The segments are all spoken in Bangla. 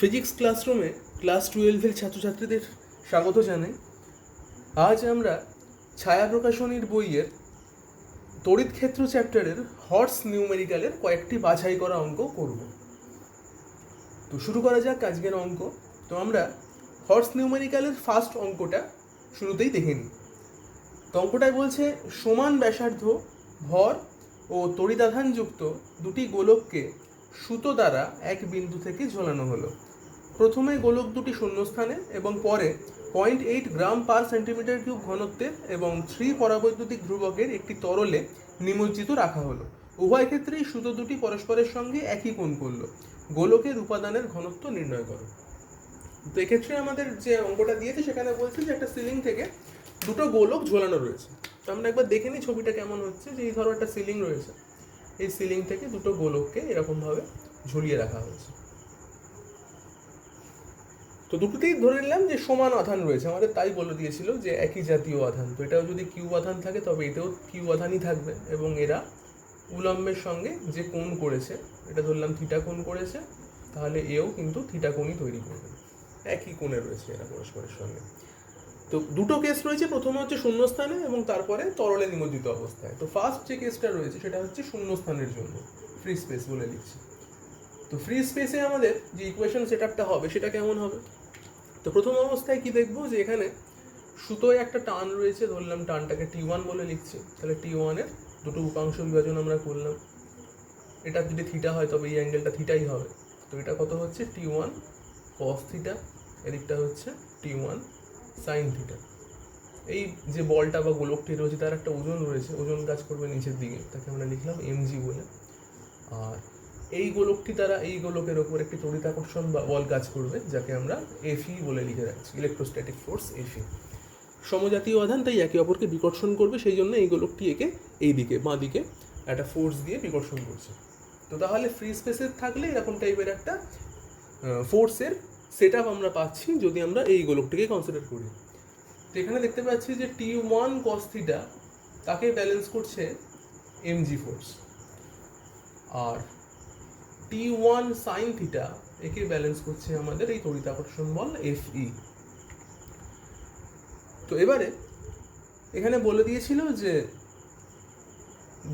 ফিজিক্স ক্লাসরুমে ক্লাস 12-এর ছাত্রছাত্রীদের স্বাগত জানাই। আজ আমরা ছায়া প্রকাশনীর বইয়ের তড়িৎ ক্ষেত্র চ্যাপ্টারের হর্স নিউমেরিক্যালের কয়েকটি বাছাই করা অঙ্ক করব। তো শুরু করা যাক আজকের অঙ্ক। তো আমরা হর্স নিউমেরিক্যালের ফার্স্ট অঙ্কটা শুরুতেই দেখে নিই। তো অঙ্কটায় বলছে সমান ব্যাসার্ধ ভর ও তড়িতাধানযুক্ত দুটি গোলককে সুতো দ্বারা এক বিন্দু থেকে ঝোলানো হলো। প্রথমে গোলক দুটি শূন্যস্থানে এবং পরে 0.8 গ্রাম পার সেন্টিমিটার কিউব ঘনত্বের এবং 3 পরাবৈদ্যুতিক ধ্রুবকের একটি তরলে নিমজ্জিত রাখা হলো। উভয় ক্ষেত্রেই সুতো দুটি পরস্পরের সঙ্গে একই কোণ করল। গোলকের উপাদানের ঘনত্ব নির্ণয় করো। তো এক্ষেত্রে আমাদের যে অঙ্কটা দিয়েছে সেখানে বলছে যে একটা সিলিং থেকে দুটো গোলক ঝোলানো রয়েছে। তো আমরা একবার দেখে নিই ছবিটা কেমন হচ্ছে। যে এই ধরো একটা সিলিং রয়েছে, এই সিলিং থেকে দুটো গোলককে এরকমভাবে ঝুলিয়ে রাখা হয়েছে। তো দুটোতেই ধরে নিলাম যে সমান আধান রয়েছে, আমাদের তাই বলে দিয়েছিল যে একই জাতীয় আধান। তো এটাও যদি কিউ আধান থাকে তবে এটাও কিউ আধানই থাকবে এবং এরা উলম্বের সঙ্গে যে কোণ করেছে, এটা ধরলাম থিটা কোণ করেছে, তাহলে এও কিন্তু থিটা কোণই তৈরি করবে, একই কোণে রয়েছে এরা পরস্পরের সঙ্গে। তো দুটো কেস রয়েছে, প্রথমে হচ্ছে শূন্যস্থানে এবং তারপরে তরলে নিমজ্জিত অবস্থায়। তো ফার্স্ট যে কেসটা রয়েছে সেটা হচ্ছে শূন্যস্থানের জন্য, ফ্রি স্পেস বলে লিখছি। তো ফ্রি স্পেসে আমাদের যে ইকুয়েশন সেটআপটা হবে সেটা কেমন হবে? তো প্রথম অবস্থায় কি দেখবো, যে এখানে সুতোয় একটা টান রয়েছে, ধরলাম টানটাকে T1 বলে লিখছি। তাহলে T1-এর দুটো উপাংশ বিভাজন আমরা করলাম। এটা যদি থিটা হয় তবে এই অ্যাঙ্গেলটা থিটাই হবে। তো এটা কত হচ্ছে T1 cos থিটা, এদিকটা হচ্ছে T1 sin থিটা। এই যে বলটা বা গোলকটি রয়েছে তার একটা ওজন রয়েছে, ওজন কাজ করবে নিচের দিকে, তাকে আমরা লিখলাম mg বলে। আর এই গোলকটি দ্বারা এই গোলকের ওপর একটি তড়িতাকর্ষণ বা বল কাজ করবে, যাকে আমরা Fe বলে লিখে রাখছি, ইলেকট্রোস্ট্যাটিক ফোর্স Fe। সমজাতীয় আধান তাই একে অপরকে বিকর্ষণ করবে, সেই জন্য এই গোলকটি একে এই দিকে বাঁ দিকে একটা ফোর্স দিয়ে বিকর্ষণ করছে। তো তাহলে ফ্রি স্পেসে থাকলে এরকম টাইপের একটা ফোর্সের সেট আপ আমরা পাচ্ছি যদি আমরা এই গোলকটিকে কনসিডার করি। তো এখানে দেখতে পাচ্ছি যে T1 cos থিটা তাকে ব্যালেন্স করছে mg ফোর্স, আর T1 sin থিটা একে ব্যালেন্স করছে আমাদের এই তড়িতাকর্ষণ বল Fe। তো এবারে এখানে বলে দিয়েছিল যে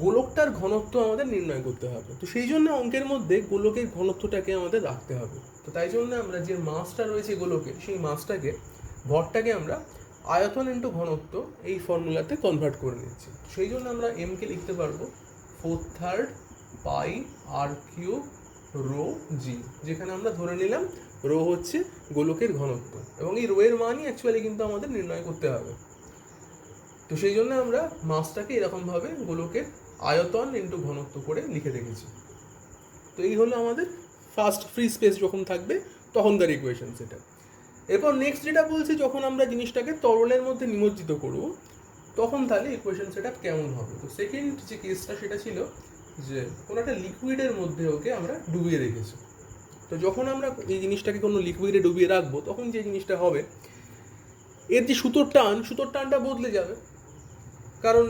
গোলকটার ঘনত্ব আমাদের নির্ণয় করতে হবে। তো সেই জন্য অঙ্কের মধ্যে গোলকের ঘনত্বটাকে আমাদের রাখতে হবে। তো তাই জন্য আমরা যে মাসটা রয়েছে গোলকের, সেই মাসটাকে, ভরটাকে আমরা আয়তন ইন্টু ঘনত্ব এই ফর্মুলাতে কনভার্ট করে নিচ্ছি। সেই জন্য আমরা এমকে লিখতে পারবো 4/3 পাই আর কিউব রো জি, যেখানে আমরা ধরে নিলাম রো হচ্ছে গোলকের ঘনত্ব এবং এই রো এর মানই অ্যাকচুয়ালি কিন্তু আমাদের নির্ণয় করতে হবে। তো সেই জন্য আমরা মাসটাকে এরকমভাবে গোলকের আয়তন ইন্টু ঘনত্ব করে লিখে রেখেছি। তো এই হলো আমাদের ফার্স্ট ফ্রি স্পেস যখন থাকবে তখনকার ইকুয়েশন সেটা। এরপর নেক্সট যেটা বলছি, যখন আমরা জিনিসটাকে তরলের মধ্যে নিমজ্জিত করব তখন তাহলে ইকুয়েশন সেটা কেমন হবে। তো সেকেন্ড যে কেসটা সেটা ছিল যে কোনো একটা লিকুইডের মধ্যে ওকে আমরা ডুবিয়ে রেখেছি। তো যখন আমরা এই জিনিসটাকে কোনো লিকুইডে ডুবিয়ে রাখবো তখন যে জিনিসটা হবে, এর যে সুতোর টানটা বদলে যাবে। কারণ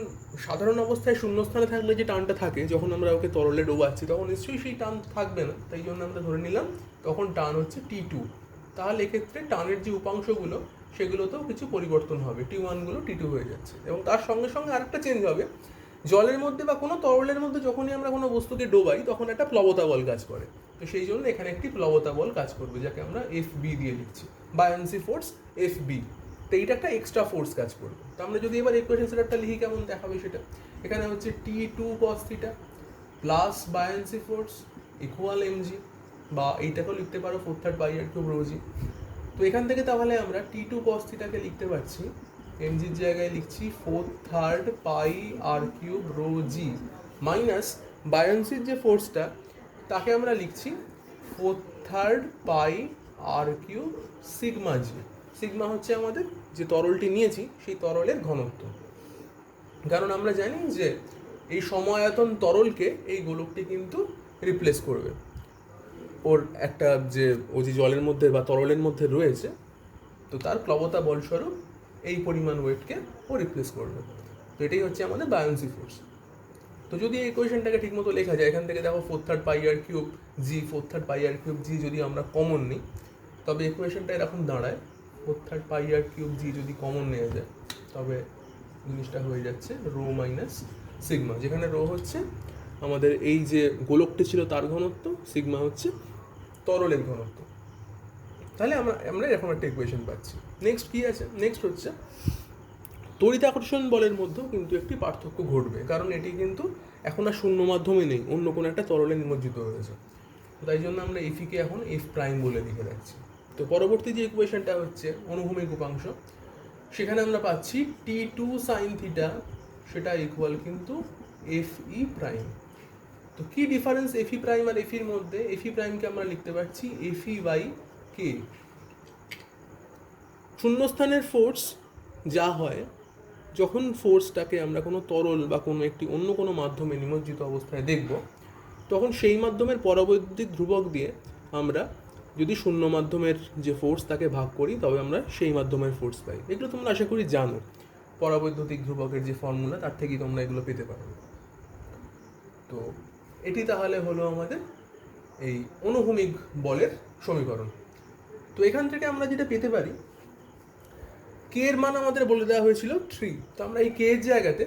সাধারণ অবস্থায় শূন্যস্থানে থাকলে যে টানটা থাকে, যখন আমরা ওকে তরলে ডোবাচ্ছি তখন নিশ্চয়ই সেই টান থাকবে না। তাই জন্য আমরা ধরে নিলাম তখন টান হচ্ছে T2। তাহলে এক্ষেত্রে টানের যে উপাংশগুলো সেগুলোতেও কিছু পরিবর্তন হবে, T1 গুলো T2 হয়ে যাচ্ছে। এবং তার সঙ্গে সঙ্গে আরেকটা চেঞ্জ হবে, জলের মধ্যে বা কোনো তরলের মধ্যে যখনই আমরা কোনো বস্তুকে ডোবাই তখন একটা প্লবতা বল কাজ করে। তো সেই জন্য এখানে একটি প্লবতা বল কাজ করবে, যাকে আমরা FB দিয়ে লিখছি, বায়ান্সি ফোর্স FB। তো এইটা একটা এক্সট্রা ফোর্স কাজ করবে। তো আমরা যদি এবার ইকুয়েশন সেটআপটা লিখি কেমন দেখাবে সেটা, এখানে হচ্ছে T2 cos theta plus buoyancy force equal mg, বা এইটাকেও লিখতে পারো 4/3 পাই আর কিউব রো জি। তো এখান থেকে তাহলে আমরা T2 cos থিটাকে লিখতে পারছি, mgর জায়গায় লিখছি 4/3 পাই আর কিউব রো জি, মাইনাস বায়ান্সির যে ফোর্সটা তাকে আমরা লিখছি 4/3 পাই আর কিউব সিগমা জি। সিগমা হচ্ছে আমাদের যে তরলটি নিয়েছি সেই তরলের ঘনত্ব। কারণ আমরা জানি যে এই সময়আয়তন তরলকে এই গোলকটি কিন্তু রিপ্লেস করবে, ওর একটা যে ও যে জলের মধ্যে বা তরলের মধ্যে রয়েছে, তো তার প্লবতা বলস্বরূপ এই পরিমাণ ওয়েটকে ও রিপ্লেস করবে। তো এটাই হচ্ছে আমাদের বায়ান্সি ফোর্স। তো তো যদি এই ইকুয়েশনটাকে ঠিকমতো লেখা যায়, এখান থেকে দেখো 4/3 জি 4/3 জি যদি আমরা কমন নিই, তবে ইকুয়েশনটা এরকম দাঁড়ায় 4/3 জি যদি কমন নেওয়া যায়, তবে জিনিসটা হয়ে যাচ্ছে রো মাইনাস সিগমা, যেখানে রো হচ্ছে আমাদের এই যে গোলকটি ছিল তার ঘনত্ব, সিগমা হচ্ছে তরলের ঘনত্ব। তাহলে আমরা এরকম একটা ইকুয়েশন পাচ্ছি। নেক্সট কি আছে? নেক্সট হচ্ছে তড়িৎাকর্ষণ বলের মধ্যেও কিন্তু একটি পার্থক্য ঘটবে, কারণ এটি কিন্তু এখন আর শূন্য মাধ্যমে নেই, অন্য কোনো একটা তরলে নিমজ্জিত হয়েছে। তাই জন্য আমরা এফিকে এখন এফ প্রাইম বলে লিখে রাখছি। তো পরবর্তী যে ইকুয়েশনটা হচ্ছে অনুভূমিক উপাংশ, সেখানে আমরা পাচ্ছি T2 সাইন থিটা, সেটা ইকুয়াল কিন্তু এফ ই প্রাইম। তো কি ডিফারেন্স এফি প্রাইম আর এফির মধ্যে? এফি প্রাইমকে আমরা লিখতে পারছি এফি বাই কে। শূন্যস্থানের ফোর্স যা হয় যখন ফোর্সটাকে আমরা কোনো তরল বা কোনো একটি অন্য কোনো মাধ্যমে নিমজ্জিত অবস্থায় দেখব, তখন সেই মাধ্যমের পরাবৈদ্যুতিক ধ্রুবক দিয়ে আমরা যদি শূন্য মাধ্যমের যে ফোর্স তাকে ভাগ করি, তবে আমরা সেই মাধ্যমের ফোর্স পাই। এগুলো তোমরা আশা করি জানো, পরাবৈদ্যুতিক ধ্রুবকের যে ফর্মুলা তার থেকেই তোমরা এগুলো পেতে পারো। তো এটি তাহলে হলো আমাদের এই অনুভূমিক বলের সমীকরণ। তো এখান থেকে আমরা যেটা পেতে পারি, কে এর মান আমাদের বলে দেওয়া হয়েছিল 3, তো আমরা এই কে এর জায়গাতে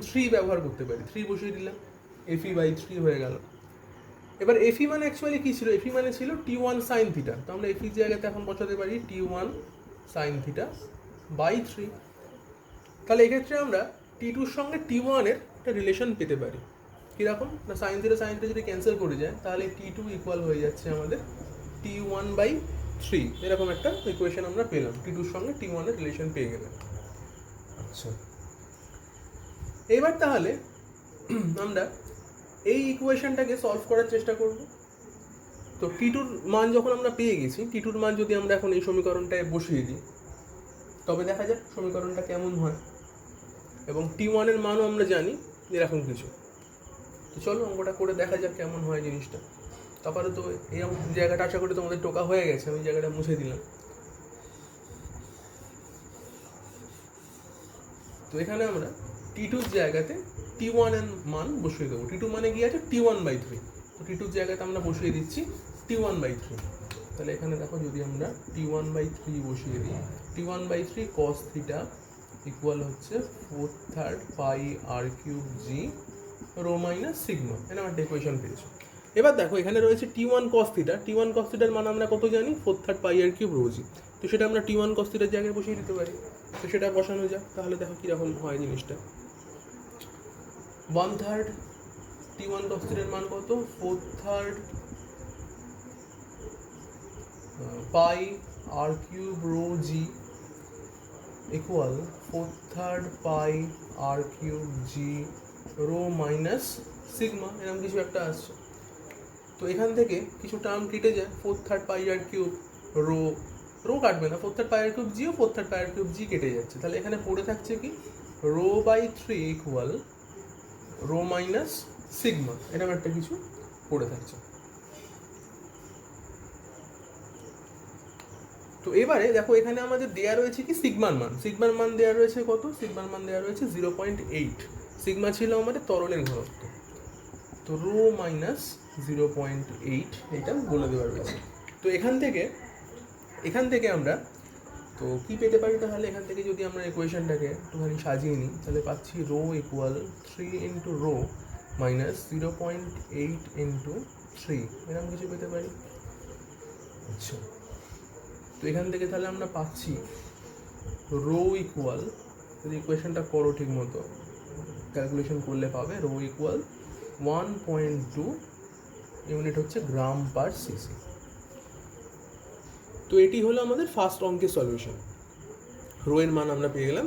3 ব্যবহার করতে পারি। 3 বসিয়ে দিলাম, এফি বাই 3 হয়ে গেল। এবার এফি মানে অ্যাকচুয়ালি কী ছিল? এফি মানে ছিল T1 সাইন থিটা, তো আমরা এফির জায়গাতে এখন বসাতে পারি T1 সাইন থিটা বাই 3। তাহলে এক্ষেত্রে আমরা T2 সঙ্গে T1 এর একটা রিলেশন পেতে পারি। কীরকম না, সাইন থিটা যদি ক্যান্সেল করে যায়, তাহলে T2 ইকুয়াল হয়ে যাচ্ছে আমাদের T1 বাই 3। এরকম একটা ইকুয়েশন আমরা পেলাম, T2 সঙ্গে T1 এর রিলেশন পেয়ে গেলাম। আচ্ছা, এবার তাহলে আমরা এই ইকুয়েশনটাকে সলভ করার চেষ্টা করব। তো টিটুর মান যখন আমরা পেয়ে গেছি, টিটুর মান যদি আমরা এখন এই সমীকরণটায় বসিয়ে দিই, তবে দেখা যাক সমীকরণটা কেমন হয়। এবং T1 এর মানও আমরা জানি এরকম কিছু। তো চলো অঙ্কটা করে দেখা যাক কেমন হয় জিনিসটা। তারপরে তো এই জায়গাটা আশা করি তোমাদের টোকা হয়ে গেছে, আমি জায়গাটা মুছে দিলাম। তো এখানে আমরা T2 জায়গাতে T1 এর মান বসিয়ে দেবো। T2 মানে কি আছে? T1 by 3। তো T2 জায়গাতে আমরা বসিয়ে দিচ্ছি T1 বাই 3। তাহলে এখানে দেখো, যদি আমরা T1 বাই 3 বসিয়ে দিই, T1 by 3 cos theta equal হচ্ছে 4/3 pi R cube G rho minus sigma. এরকম একটা ইকুয়েশন পেয়েছো। এবার দেখো এখানে রয়েছে T1 cos theta. T1 cos থিটার মান আমরা কত জানি? 4/3 পাই আর কিউব রো জি। তো সেটা আমরা T1 cos থিটার জায়গায় বসিয়ে দিতে পারি। তো সেটা বসানো যাক, তাহলে দেখো কীরকম হয় জিনিসটা। 1/3 T1 cos থিটার মান কত? 4/3 pi R cube rho G equal 4/3 pi R cube G rho minus sigma, এরকম কিছু একটা আসছে। তো এখান থেকে কিছু টার্ম কেটে যায়, 4/3 পাই আর কিউব রো কাটবে না, 4/3 পাই আর কিউব জি ও 4/3 পাই আর কিউব জি কেটে যাচ্ছে। তাহলে এখানে পড়ে থাকছে কি? Rho by 3 equal rho minus sigma, এরকম একটা কিছু পড়ে থাকছে। তো এবারে দেখো এখানে আমাদের দেয়া রয়েছে কি সিগমার মান দেয়া রয়েছে কত? সিগমার মান দেয়া রয়েছে 0.8। সিগমা ছিল আমাদের তরলের ঘনত্ব, তো রো মাইনাস 0.8 এটা বলে দেওয়া রয়েছে। তো এখান থেকে আমরা তো কি পেতে পারি? তাহলে এখান থেকে যদি আমরা ইকুয়েশনটাকে একটুখানি সাজিয়ে নিই, তাহলে পাচ্ছি rho equal 3 into rho minus 0.8 into 3, এরকম কিছু পেতে পারি। আচ্ছা, তো এখান থেকে তাহলে আমরা পাচ্ছি রো ইকুয়াল, যদি ইকুয়েশনটা করো ঠিক মতো ক্যালকুলেশন করলে পাবে রো ইকুয়াল 1.2 ইউনিট হচ্ছে গ্রাম পার সিসি। তো এটি হলো আমাদের ফার্স্ট অঙ্কের সলিউশন। রো এর মান আমরা পেয়ে গেলাম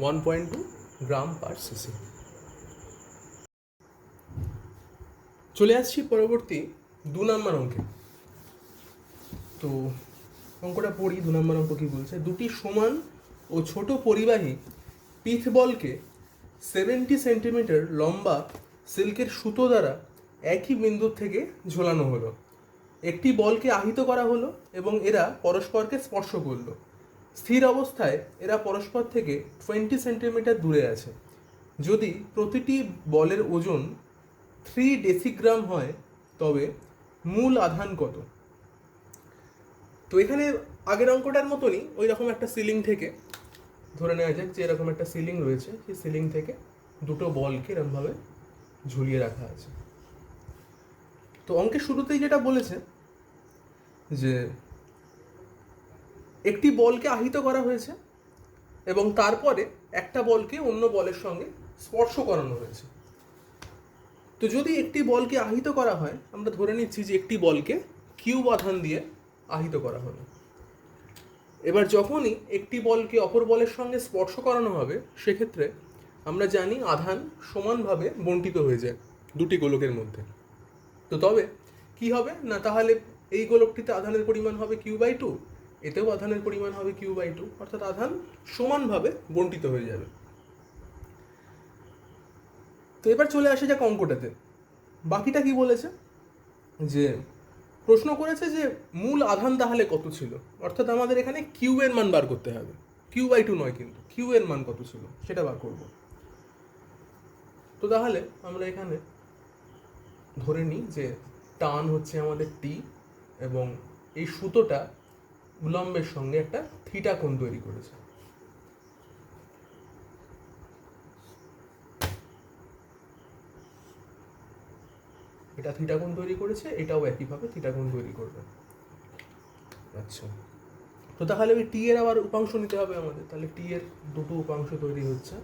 1.2 গ্রাম পার সিসি। চলে আসছি পরবর্তী 2 নম্বর অঙ্কে। তো অঙ্কটা পড়ি। 2 নম্বর অঙ্ক কি বলছে? দুটি সমান ও ছোট পরিবাহী পিথ বলকে 70 সেন্টিমিটার লম্বা সিল্কের সুতো দ্বারা একই বিন্দু থেকে ঝোলানো হলো। একটি বলকে আহিত করা হলো এবং এরা পরস্পরকে স্পর্শ করলো। স্থির অবস্থায় এরা পরস্পর থেকে 20 সেন্টিমিটার দূরে আছে। যদি প্রতিটি বলের ওজন 3 ডেসিগ্রাম হয় তবে মূল আধান কত? তো এখানে আগের অঙ্কটার মতনই ওই রকম একটা সিলিং থেকে ধরে নেওয়া যাক যে এরকম একটা সিলিং রয়েছে, সেই সিলিং থেকে দুটো বলকে এরকমভাবে ঝুলিয়ে রাখা আছে। তো অঙ্কের শুরুতেই যেটা বলেছে যে একটি বলকে আহিত করা হয়েছে এবং তারপরে একটা বলকে অন্য বলের সঙ্গে স্পর্শ করানো হয়েছে। তো যদি একটি বলকে আহিত করা হয়, আমরা ধরে নিচ্ছি যে একটি বলকে কিউব আধান দিয়ে আহিত করা হলো। এবার যখনই একটি বলকে অপর বলের সঙ্গে স্পর্শ করানো হবে, সেক্ষেত্রে আমরা জানি আধান সমানভাবে বণ্টিত হয়ে যায় দুটি গোলকের মধ্যে। তো তবে কি হবে না, তাহলে এই গোলকটিতে আধানের পরিমাণ হবে Q/2, এতেও আধানের পরিমাণ হবে Q/2, অর্থাৎ আধান সমানভাবে বণ্টিত হয়ে যাবে। তো এবার চলে আসে যাক অঙ্কটাতে। বাকিটা কি বলেছে, যে প্রশ্ন করেছে যে মূল আধান তাহলে কত ছিল, অর্থাৎ আমাদের এখানে কিউ এর মান বার করতে হবে, Q/2 নয়, কিন্তু কিউ এর মান কত ছিল সেটা বার করব। তো তাহলে আমরা এখানে ধরে নিই যে টান হচ্ছে আমাদের টি এবং এই সুতোটা উলম্বের সঙ্গে একটা থিটা কোণ তৈরি করেছে। এটা থিটা কোণ তৈরি করেছে, এটাও একইভাবে থিটা কোণ তৈরি করবে। আচ্ছা, তো তাহলে ওই টি এর আবার উপাংশ নিতে হবে আমাদের। তাহলে টি এর দুটো উপাংশ তৈরি হচ্ছে,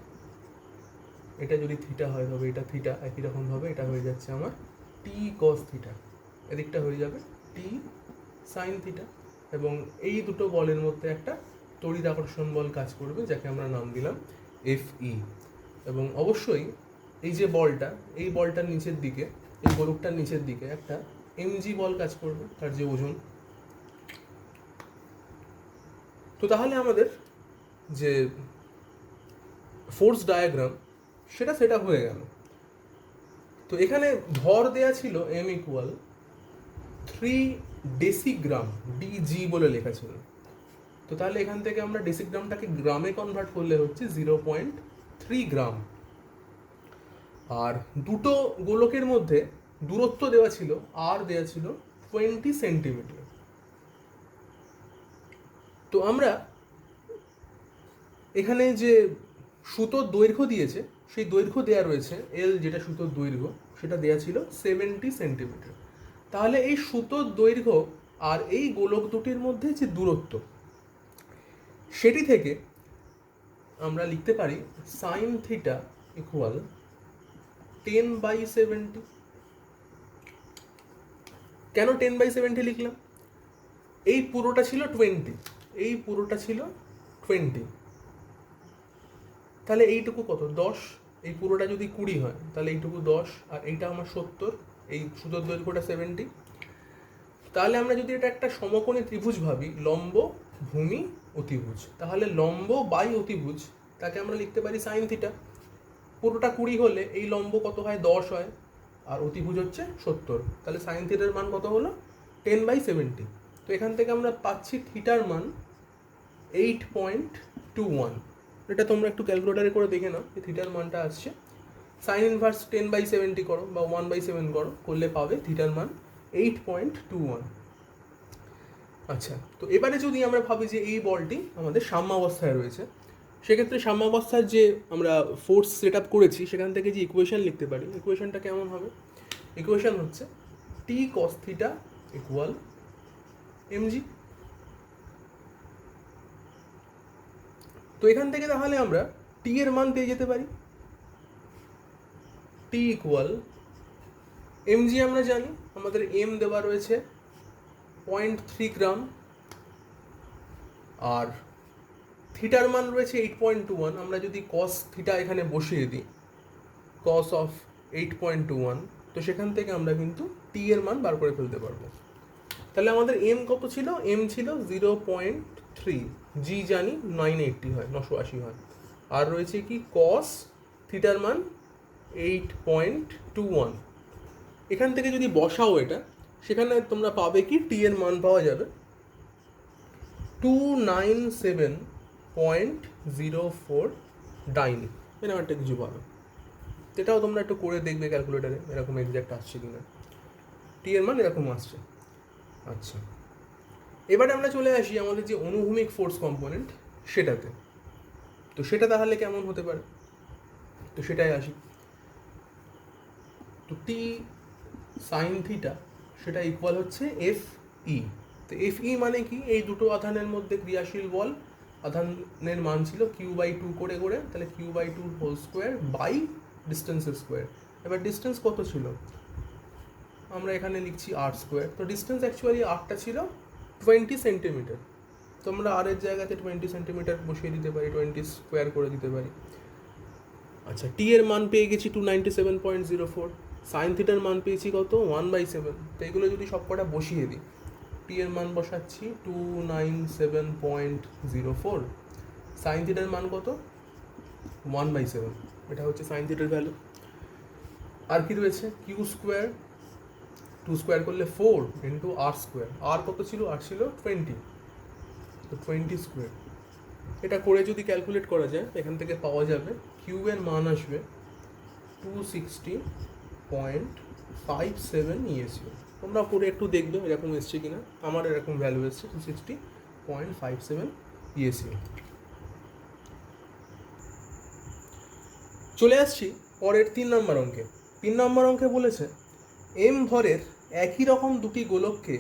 এটা যদি থিটা হয় তবে এটা থিটা, একই রকম ভাবে এটা হয়ে যাচ্ছে আমার টি কস থিটা, এদিকটা হয়ে যাবে টি সাইন থিটা। এবং এই দুটো বলের মধ্যে একটা তড়িৎ আকর্ষণ বল কাজ করবে, যাকে আমরা নাম দিলাম Fe। এবং অবশ্যই এই যে বলটা, এই বলটার নিচের দিকে, এই গোলকটার নিচের দিকে একটা mg বল কাজ করবে, তার যে ওজন। তো তাহলে আমাদের যে ফোর্স ডায়াগ্রাম সেটা হয়ে গেল। তো এখানে ভর দেয়া ছিল m = 3 ডেসিগ্রাম, ডিজি বলে লেখা ছিল। তো তাহলে এখান থেকে আমরা ডেসিগ্রামটাকে গ্রামে কনভার্ট করলে হচ্ছে 0.3 গ্রাম। আর দুটো গোলকের মধ্যে দূরত্ব দেওয়া ছিল, আর দেওয়া ছিল 20 সেন্টিমিটার। তো আমরা এখানে যে সুতোর দৈর্ঘ্য দিয়েছে, সেই দৈর্ঘ্য দেওয়া রয়েছে এল, যেটা সুতোর দৈর্ঘ্য সেটা দেওয়া ছিল 70 সেন্টিমিটার। তাহলে এই সুতোর দৈর্ঘ্য আর এই গোলক দুটির মধ্যে যে দূরত্ব, সেটি থেকে আমরা লিখতে পারি সাইন থিটা ইকুয়াল 10/70। কেন 10/70 লিখলাম? এই পুরোটা ছিল 20, এই পুরোটা ছিল 20, তাহলে এইটুকু কত 10, এই পুরোটা যদি 20 হয় তাহলে এইটুকু 10, আর এইটা আমার 70, এই সুতোর দৈর্ঘ্যটা 70। তাহলে আমরা যদি এটা একটা সমকোণী ত্রিভুজ ভাবি, লম্ব ভূমি অতিভুজ, তাহলে লম্ব বাই অতিভুজ তাকে আমরা লিখতে পারি সাইন থিটা। পুরোটা 20 হলে এই লম্ব কত হয় 10 হয়, আর অতিভুজ হচ্ছে 70, তাহলে সাইন থিটার মান কত হলো 10/70। তো এখান থেকে আমরা পাচ্ছি থিটার মান 8.21। এটা তোমরা একটু ক্যালকুলেটারে করে দেখে নাও যে থিটার মানটা আসছে। সাইন ইনভার্স 10/70 করো বা 1/7 করো, করলে পাবে থিটার মান 8.21। আচ্ছা, তো এবারে যদি আমরা ভাবি যে এই বলটি আমাদের সাম্যাবস্থায় রয়েছে, সেক্ষেত্রে সাম্যাবস্থার যে আমরা ফোর্স সেট আপ করেছি সেখান থেকে যে ইকুয়েশন লিখতে পারি, ইকুয়েশনটা কেমন হবে? ইকুয়েশন হচ্ছে টি কস থিটা ইকুয়াল mg। তো এখান থেকে তাহলে আমরা টি এর মান পেয়ে যেতে পারি, টি ইকুয়াল mg। আমরা জানি আমাদের m দেওয়া রয়েছে 0.3 গ্রাম, আর থিটার মান রয়েছে 8.21। আমরা যদি কস থিটা এখানে বসিয়ে দিই, কস অফ 8.21, তো সেখান থেকে আমরা কিন্তু টি এর মান বার করে ফেলতে পারবো। তাহলে আমাদের এম কত ছিল? এম ছিল 0.3, জি জানি 980 হয়, 980 হয়, আর রয়েছে কি কস থিটার মান 8.21। এখান থেকে যদি বসাও এটা, সেখানে তোমরা পাবে কি টি এর মান পাওয়া যাবে 297.04 ডাইন, এরকম একটা কিছু পাবে। এটাও তোমরা একটু করে দেখবে ক্যালকুলেটারে এরকম এক্স্যাক্ট আসছে কিনা। টি এর মান এরকম আসছে। আচ্ছা, এবারে আমরা চলে আসি আমাদের যে অনুভূমিক ফোর্স কম্পোনেন্ট সেটাতে। তো সেটা তাহলে কেমন হতে পারে, তো সেটাই আসি। তো টি সাইন থিটা সেটা ইকুয়াল হচ্ছে এফ ই। তো এফ ই মানে কি, এই দুটো আধানের মধ্যে ক্রিয়াশীল বল, আধানের মান ছিল Q/2 করে করে, তাহলে Q/2 হোল স্কোয়ার বাই ডিস্টেন্সের স্কোয়ার। এবার ডিস্টেন্স কত ছিল, আমরা এখানে লিখছি r স্কোয়ার। তো ডিস্টেন্স অ্যাকচুয়ালি আরটা ছিল 20 সেন্টিমিটার। তো আমরা আর এর জায়গাতে 20 সেন্টিমিটার বসিয়ে দিতে পারি, 20 স্কোয়ার করে দিতে পারি। আচ্ছা, টি এর মান পেয়ে গেছি 297.04, সাইন থিটার মান পেয়েছি কত 1/7। তো এগুলো যদি সব কটা বসিয়ে দিই, টি এর মান বসাচ্ছি 297.04, সাইন থিটার মান কত 1/7, এটা হচ্ছে সাইন থিটার ভ্যালু। আর কি রয়েছে, কিউ স্কোয়ার, 2 স্কোয়ার করলে 4 ইন্টু আর স্কোয়ার, আর কত ছিল, আর ছিল 20, তো 20 স্কোয়ার। এটা করে যদি ক্যালকুলেট করা যায় এখান থেকে পাওয়া যাবে কিউ এর মান আসবে 260.57 ইএসইউ। তোমরা করে একটু দেখবে এরকম এসছে কিনা, আমার এরকম ভ্যালু এসছে 260.57 ইএসইউ। চলে আসছি পরের 3 নম্বর অঙ্কে। 3 নম্বর অঙ্কে বলেছে এম ভরের একই রকম দুটি গোলককে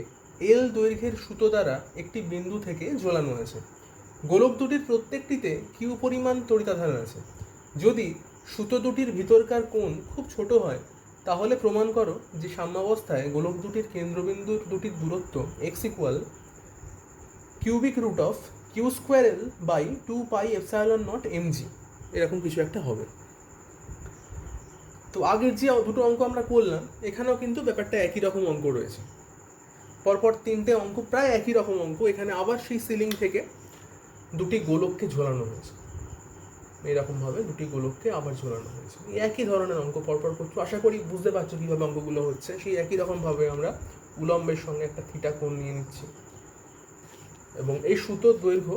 এল দৈর্ঘ্যের সুতো দ্বারা একটি বিন্দু থেকে ঝোলানো আছে। গোলক দুটির প্রত্যেকটিতে কিউ পরিমাণ তড়িতাধান আছে। যদি সুতো দুটির ভিতরকার কোণ খুব ছোট হয় তাহলে প্রমাণ করো যে সাম্যাবস্থায় গোলক দুটির কেন্দ্রবিন্দু দুটির দূরত্ব X equal cubic root of Q square L by 2πε0 mg, এরকম কিছু একটা হবে। তো আগের যে দুটো অঙ্ক আমরা করলাম এখানেও কিন্তু ব্যাপারটা একই রকম অঙ্ক রয়েছে, পরপর 3টে অঙ্ক প্রায় একই রকম অঙ্ক। এখানে আবার সেই সিলিং থেকে দুটি গোলককে ঝোলানো হয়েছে, এইরকমভাবে দুটি গোলককে আবার ঝোলানো হয়েছে। একই ধরনের অঙ্ক পরপর করছো, আশা করি বুঝতে পারছো কীভাবে অঙ্কগুলো হচ্ছে। সেই একই রকমভাবে আমরা উলম্বের সঙ্গে একটা থিটা কোণ নিয়ে নিচ্ছি, এবং এই সুতোর দৈর্ঘ্য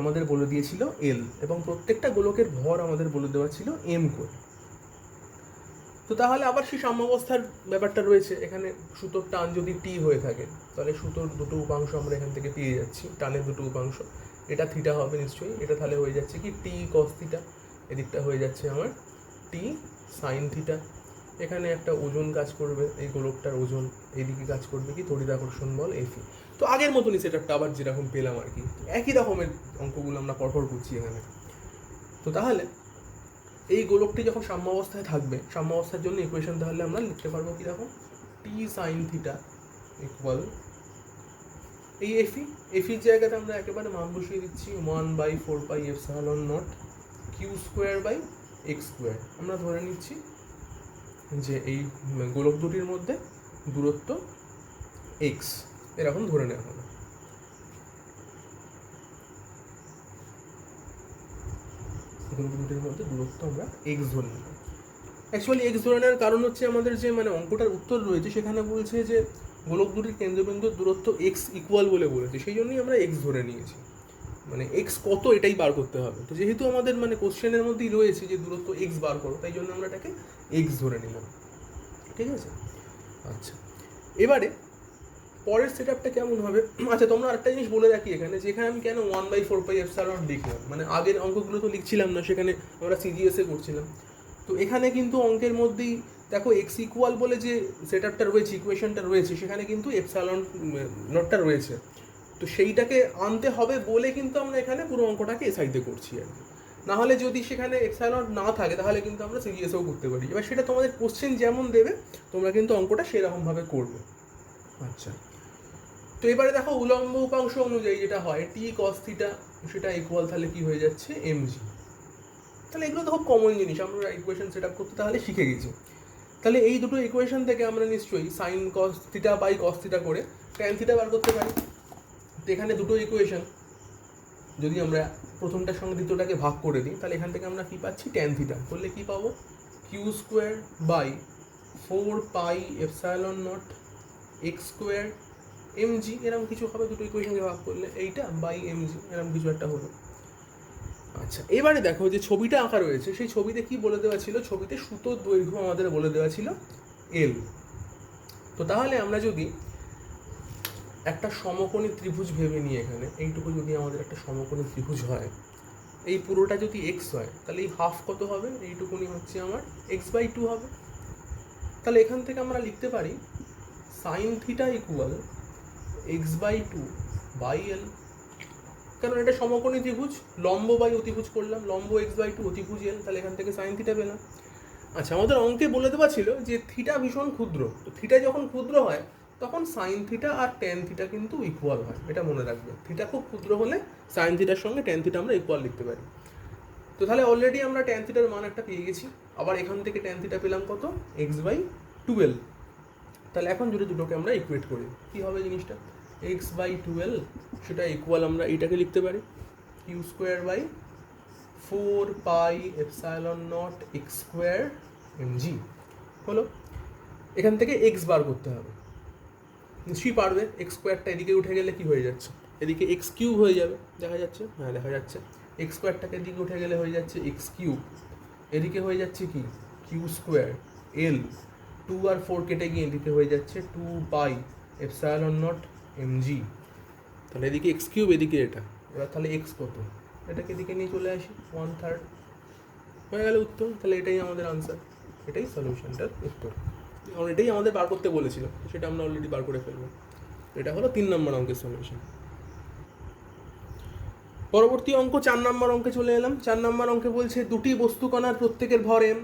আমাদের বলে দিয়েছিল এল, এবং প্রত্যেকটা গোলকের ভর আমাদের বলে দেওয়া ছিল এম করে। তো তাহলে আবার সেই সাম্যাবস্থার ব্যাপারটা রয়েছে। এখানে সুতোর টান যদি টি হয়ে থাকে তাহলে সুতোর দুটো উপাংশ আমরা এখান থেকে পেয়ে যাচ্ছি, টানের দুটো উপাংশ। এটা থিটা হবে নিশ্চয়ই, এটা তাহলে হয়ে যাচ্ছে কি টি কস থিটা, এদিকটা হয়ে যাচ্ছে আমার টি সাইন থিটা। এখানে একটা ওজন কাজ করবে, এই গোলকটার ওজন এইদিকে কাজ করবে কি তড়িৎাকর্ষণ বল এফি। তো আগের মতনই সেটআপটা আবার যেরকম পেলাম আর কি, একই রকমের অঙ্কগুলো আমরা পরপর করছি এখানে। তো তাহলে এই গোলকটি যখন সাম্যাবস্থায় থাকবে, সাম্যাবস্থার জন্য ইকুয়েশন তাহলে আমরা লিখতে পারবো কীরকম, টি সাইন থিটা ইকুয়াল এই এফির জায়গাতে আমরা একেবারে মান বসিয়ে দিচ্ছি 1/4πε0 Q square by X square. আমরা ধরে নিচ্ছি যে এই গোলক দুটির মধ্যে দূরত্ব এক্স, এরকম ধরে নেওয়া হলো। গোলক দুটির মধ্যে দূরত্ব আমরা এক্স ধরে নিলাম। অ্যাকচুয়ালি এক্স ধরে নেওয়ার কারণ হচ্ছে আমাদের যে অঙ্কটার উত্তর রয়েছে সেখানে বলছে যে গোলক দুটির কেন্দ্রবিন্দুর দূরত্ব এক্স ইকুয়াল বলে বলেছে, সেই জন্যই আমরা এক্স ধরে নিয়েছি। এক্স কত এটাই বার করতে হবে। তো যেহেতু আমাদের কোশ্চেনের মধ্যেই রয়েছে যে দূরত্ব এক্স বার করো, তাই জন্য আমরা এটাকে এক্স ধরে নিলাম। ঠিক আছে, আচ্ছা এবারে পরের সেটআপটা কেমন হবে। আচ্ছা তোমরা আরেকটা জিনিস বলে রাখি এখানে, যে এখানে আমি কেন 1/4πε0 লিখলাম, আগের অঙ্কগুলো তো লিখছিলাম না, সেখানে আমরা সিজিএসএ করছিলাম। তো এখানে কিন্তু অঙ্কের মধ্যেই দেখো এক্স ইকুয়াল বলে যে সেটআপটা রয়েছে, ইকুয়েশনটা রয়েছে, সেখানে কিন্তু এপসাইলন নটটা রয়েছে। তো সেইটাকে আনতে হবে বলে কিন্তু আমরা এখানে পুরো অঙ্কটাকে এসআইতে করছি আর কি। নাহলে যদি সেখানে এপসাইলন না থাকে তাহলে কিন্তু আমরা সিজিএসও করতে পারি। এবার সেটা তোমাদের কোশ্চেন যেমন দেবে তোমরা কিন্তু অঙ্কটা সেরকমভাবে করবে। আচ্ছা, তো এবারে দেখো উলম্ব উপাংশ অনুযায়ী যেটা হয় টি কস থিটা, সেটা ইকুয়াল তাহলে কি হয়ে যাচ্ছে এমজি। তাহলে এগুলো তো খুব কমন জিনিস, আমরা ইকুয়েশন সেট আপ করতে তাহলে শিখে গেছি। তাহলে এই দুটো ইকুয়েশন থেকে আমরা নিশ্চয়ই sine cos theta by cos theta করে ট্যান থিটা বার করতে পারি। তো এখানে দুটো ইকুয়েশন যদি আমরা প্রথমটার সঙ্গে দ্বিতীয়টাকে ভাগ করে দিই তাহলে এখান থেকে আমরা কী পাচ্ছি, ট্যান থিটা করলে কী পাবো, Q square by 4πε0 X square MG, এরকম কিছু হবে দুটো ইকুয়েশনকে ভাগ করলে, এইটা বাই এমজি এরকম কিছু একটা হলো। আচ্ছা, এবারে দেখো যে ছবিটা আঁকা রয়েছে, সেই ছবিতে কি বলে দেওয়া ছিল, ছবিতে সুতোর দৈর্ঘ্য আমাদের বলে দেওয়া ছিল এল। তো তাহলে আমরা যদি একটা সমকোণী ত্রিভুজ ভেবে নিই, এখানে এইটুকু যদি আমাদের একটা সমকোণী ত্রিভুজ হয়, এই পুরোটা যদি এক্স হয়, তাহলে এই হাফ কত হবে, এইটুকুনি হচ্ছে আমার x/2 হবে। তাহলে এখান থেকে আমরা লিখতে পারি সাইন থিটা ইকুয়াল x/2/l, কারণ এটা সমকোণী ত্রিভুজ, লম্ব বাই অতিভুজ করলাম, লম্ব x/2, অতিভুজ l, তাহলে এখান থেকে সাইন থিটা পেলাম। আচ্ছা, আমাদের অঙ্কে বলে দেওয়া ছিল যে থিটা ভীষণ ক্ষুদ্র, তো থিটা যখন ক্ষুদ্র হয় তখন সাইন থিটা আর ট্যান থিটা কিন্তু ইকুয়াল হয়, এটা মনে রাখবে। থিটা খুব ক্ষুদ্র হলে সাইন থিটার সঙ্গে ট্যান থিটা আমরা ইকুয়াল লিখতে পারি। তো তাহলে অলরেডি আমরা ট্যান থিটার মান একটা পেয়ে গেছি, আবার এখান থেকে ট্যান থিটা পেলাম কত, x/12। তাহলে এখন যদি দুটোকে আমরা ইকুয়েট করি, কি হবে জিনিসটা, x/12 সেটা ইকুয়াল আমরা এইটাকে লিখতে পারি q²/4πε0 x² mg হলো। এখান থেকে x বার করতে হবে, নিশ্চয়ই পারবে। x²টা এদিকে উঠে গেলে কি হয়ে যাচ্ছে, এদিকে x³ হয়ে যাবে, দেখা যাচ্ছে, হ্যাঁ দেখা যাচ্ছে। x²টাকে এদিকে উঠে গেলে হয়ে যাচ্ছে x³, এদিকে হয়ে যাচ্ছে কি q² l, 2 আর 4 কেটে গিয়ে এদিকে হয়ে যাচ্ছে 2πε0 mg। তাহলে এদিকে x³ এদিকে এটা, এবার তাহলে x কত, এটাকে এদিকে নিয়ে চলে আসি 1/3, হয়ে গেল উত্তর। তাহলে এটাই আমাদের আনসার, এটাই সলিউশনটার উত্তর। কারণ এটাই আমাদের বার করতে বলেছিল, সেটা আমরা অলরেডি বার করে ফেলবো। এটা হলো 3 নম্বর অঙ্কের সলিউশন। পরবর্তী অঙ্ক 4 নম্বর অঙ্কে চলে এলাম। 4 নম্বর অঙ্কে বলছে দুটি বস্তুকণার প্রত্যেকের ভর m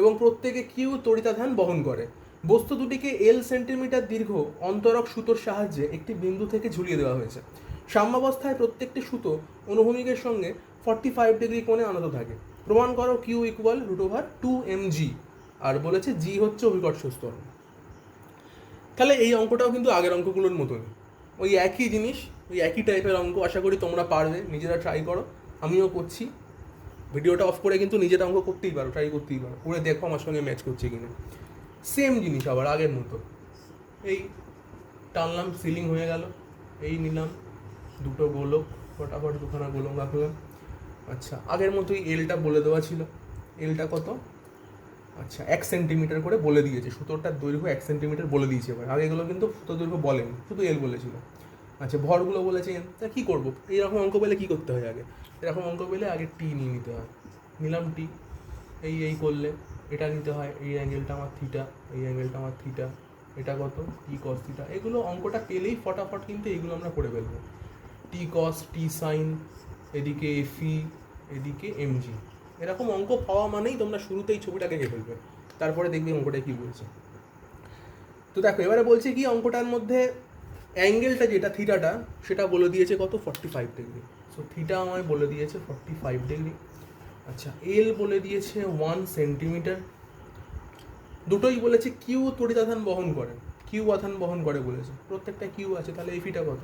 এবং প্রত্যেকে কিউ তড়িতাধান বহন করে। বস্তু দুটিকে এল সেন্টিমিটার দীর্ঘ অন্তরক সুতোর সাহায্যে একটি বিন্দু থেকে ঝুলিয়ে দেওয়া হয়েছে। সাম্যাবস্থায় প্রত্যেকটি সুতো অনুভূমিকের সঙ্গে 45 ডিগ্রি কোণে আনত থাকে। প্রমাণ করো কিউ ইকুয়াল √2 mg, আর বলেছে জি হচ্ছে অভিকর্ষ স্তর। তাহলে এই অঙ্কটাও কিন্তু আগের অঙ্কগুলোর মতনই, ওই একই জিনিস, ওই একই টাইপের অঙ্ক। আশা করি তোমরা পারবে, নিজেরা ট্রাই করো, আমিও করছি। ভিডিওটা অফ করে কিন্তু নিজেরা অঙ্ক করতেই পারো, ট্রাই করতেই পারো, করে দেখো আমার সঙ্গে ম্যাচ করছে কিনা। সেম জিনিস আবার আগের মতো, এই টানলাম, সিলিং হয়ে গেল, এই নিলাম দুটো গোলক, ফটাফট দুখানা গোলক রাখলাম। আচ্ছা, আগের মতোই এলটা বলে দেওয়া ছিল, এলটা কত, আচ্ছা 1 সেন্টিমিটার করে বলে দিয়েছে, সুতোটার দৈর্ঘ্য 1 সেন্টিমিটার বলে দিয়েছে। এবার আগেগুলো কিন্তু সুতোর দৈর্ঘ্য বলেনি, শুধু এল বলেছিল। আচ্ছা, ভরগুলো বলেছে এম, তা কী করবো, এইরকম অঙ্ক পেলে কী করতে হয়, আগে এরকম অঙ্ক পেলে আগে টি নিয়ে নিতে হয়। নিলাম টি, এই করলে এটা নিতে হয়, এই অ্যাঙ্গেলটা আমার থিটা, এই অ্যাঙ্গেলটা আমার থিটা, এটা কত টি কস থিটা। এগুলো অঙ্কটা পেলেই ফটাফট কিন্তু এইগুলো আমরা করে ফেলবো, টি কস, টি সাইন, এদিকে এফি, এদিকে এমজি। এরকম অঙ্ক পাওয়া মানেই তোমরা শুরুতেই ছবিটাকে এঁকে ফেলবে, তারপরে দেখবে অঙ্কটা কী বলছে। তো দেখো এবারে বলছে কি, অঙ্কটার মধ্যে অ্যাঙ্গেলটা যেটা থিটাটা, সেটা বলে দিয়েছে কত 45 ডিগ্রি। সো থিটা আমায় বলে দিয়েছে 45 ডিগ্রি। আচ্ছা, এল বলে দিয়েছে 1 সেন্টিমিটার। দুটোই বলেছে কিউ তড়িতাধান বহন করে, কিউ আধান বহন করে বলেছে, প্রত্যেকটা কিউ আছে। তাহলে এফিটা কত,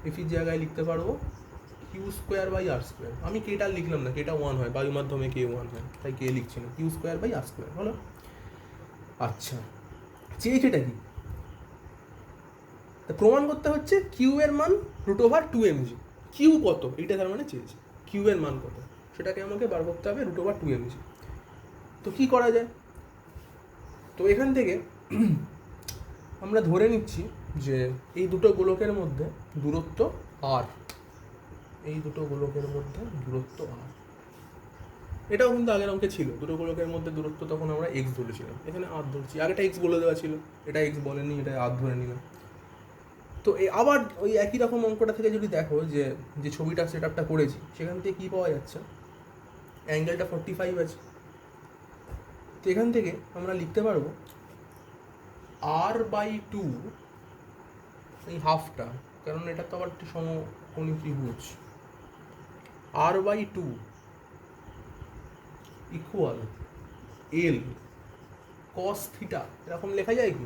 এফির জায়গায় লিখতে পারবো q²/r²। আমি কেটা লিখলাম না, কেটা 1 হয়, বায়ু মাধ্যমে কে 1 হয়, তাই কে লিখছি না, q²/r² হলো। আচ্ছা, চেয়েছেটা কি, প্রমাণ করতে হচ্ছে কিউ এর মান √2 mg। কিউ কত এইটা তার মানে চেয়েছে, কিউ এর মান কত সেটাকে আমাকে বার করতে হবে, √2 mg। তো কি করা যায়, তো এখান থেকে আমরা ধরে নিচ্ছি যে এই দুটো গোলকের মধ্যে দূরত্ব আর, এই দুটো গোলকের মধ্যে দূরত্ব আর। এটাও কিন্তু আগের অঙ্কে ছিল, দুটো গোলকের মধ্যে দূরত্ব তখন আমরা এক্স ধরেছিলাম, এখানে আর ধরছি, আগেটা এক্স বলে দেওয়া ছিল, এটা এক্স বলেনি, এটা আর ধরে নিলাম। তো আবার ওই একই রকম অঙ্কটা থেকে যদি দেখো যে যে ছবিটা সেট আপটা করেছি, সেখান থেকে কী পাওয়া যাচ্ছে, অ্যাঙ্গেলটা 45 আছে। তো এখান থেকে আমরা লিখতে পারবো r/2, এই হাফটা, কারণ এটা তো আবার একটি সমকোণী ত্রিভুজ, r/2 ইকুয়াল এল কস থিটা। এরকম লেখা যায় কি,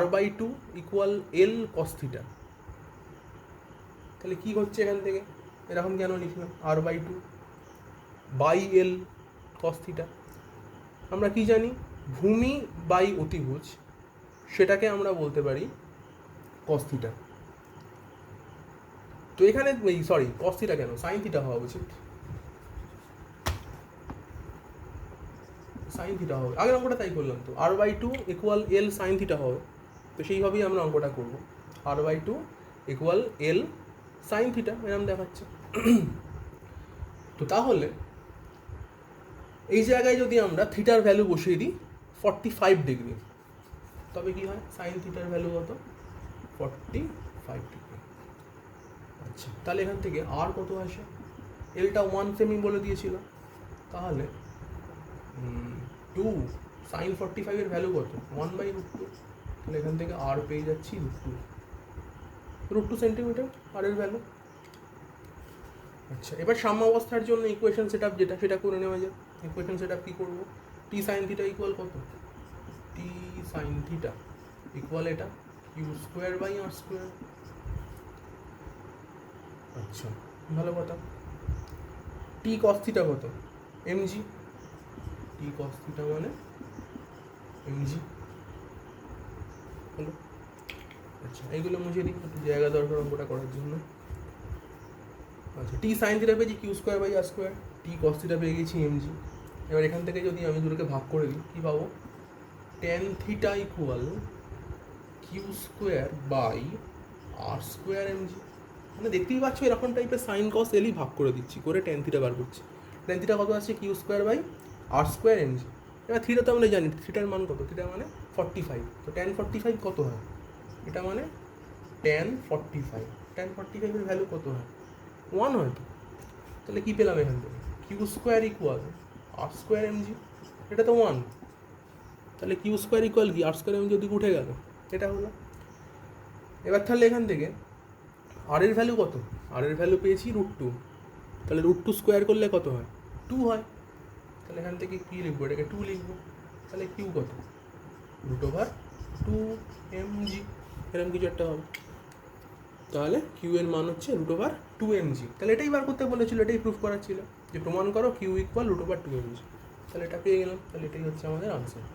r/2 ইকুয়াল এল কস থিটা। তাহলে কি হচ্ছে এখান থেকে, এরকম কেন লিখলাম, r/2/l কস থিটা। আমরা কি জানি, ভূমি বাই অতিভুজ, সেটাকে আমরা বলতে পারি কস থিটা। তো এখানে সরি কস থিটা কেন, সাইন থিটা হওয়া উচিত, সাইন থিটা হবে। আগের অঙ্কটা তাই করলাম তো, r/2 ইকুয়াল এল সাইন থিটা হবে। তো সেইভাবেই আমরা অঙ্কটা করবো, r/2 ইকুয়াল এল সাইন থিটা এরকম দেখাচ্ছে। তো তাহলে এই জায়গায় যদি আমরা থিটার ভ্যালু বসিয়ে দিই 45 ডিগ্রি, তবে কি হয়, সাইন থিটার ভ্যালু কত, 45 ডিগ্রি। আচ্ছা, তাহলে এখান থেকে আর কত আসে, এলটা 1 সেমি বলে দিয়েছিল, তাহলে 2 সাইন 45 এর ভ্যালু কত, 1/√2। তাহলে এখান থেকে আর পেয়ে যাচ্ছি √2 সেন্টিমিটার আর এর ভ্যালু। আচ্ছা, এবার সাম্যাবস্থার জন্য ইকুয়েশন সেট আপ যেটা, সেটা করে নেওয়া যায়। ইকুয়েশন সেট আপ কী করবো, টি সাইন থিটা ইকুয়াল কত, টি সাইন থিটা ইকুয়াল এটা q²/r²। আচ্ছা, ভালো কথা। টি কস থিটা কত, mg, টি কস থিটা মানে mg। হলো। আচ্ছা, এইগুলো মুছে দিই, একটু জায়গা দরকার অঙ্কটা করার জন্য। আচ্ছা, টি সাইন থিটা পেয়েছি q²/r², টি কস থিটা পেয়ে গেছি mg। এবার এখান থেকে যদি আমি দুটোকে ভাগ করে দিই, কী পাবো, tan থিটা ইকুয়াল q²/r²mg। মানে দেখতেই পাচ্ছ এরকম টাইপের সাইন কস এলই ভাগ করে দিচ্ছি, করে tan থিটা বার করছি। tan থিটা কত আছে, q²/r²mg। এবার থিটা তো আমরা জানি, থিটার মান কত, থিটা মানে 45। তো tan 45 কত হয়, এটা মানে tan 45, tan 45 এর ভ্যালু কত হয়, 1 হয়। তো তাহলে কী পেলাম এখান থেকে, q² ইকুয়াল r²mg, এটা তো 1। তাহলে q² ইকুয়াল কি, r²mg যদি উঠে গেল, এটা হলো। এবার তাহলে এখান থেকে আর এর ভ্যালু কত, আর এর ভ্যালু পেয়েছি √2। তাহলে √2 স্কোয়ার করলে কত হয়, 2 হয়। তাহলে এখান থেকে কী লিখবো, এটাকে 2 লিখবো। তাহলে কিউ কত, √2mg, এরকম কিছু একটা হবে। তাহলে কিউ এর মান হচ্ছে √2mg। তাহলে এটাই বার করতে বলেছিল, এটাই প্রুফ করার ছিল, যে প্রমাণ করো কিউ ইকুয়াল √2mg। তাহলে এটা পেয়ে গেলাম, তাহলে এটাই হচ্ছে আমাদের আনসার।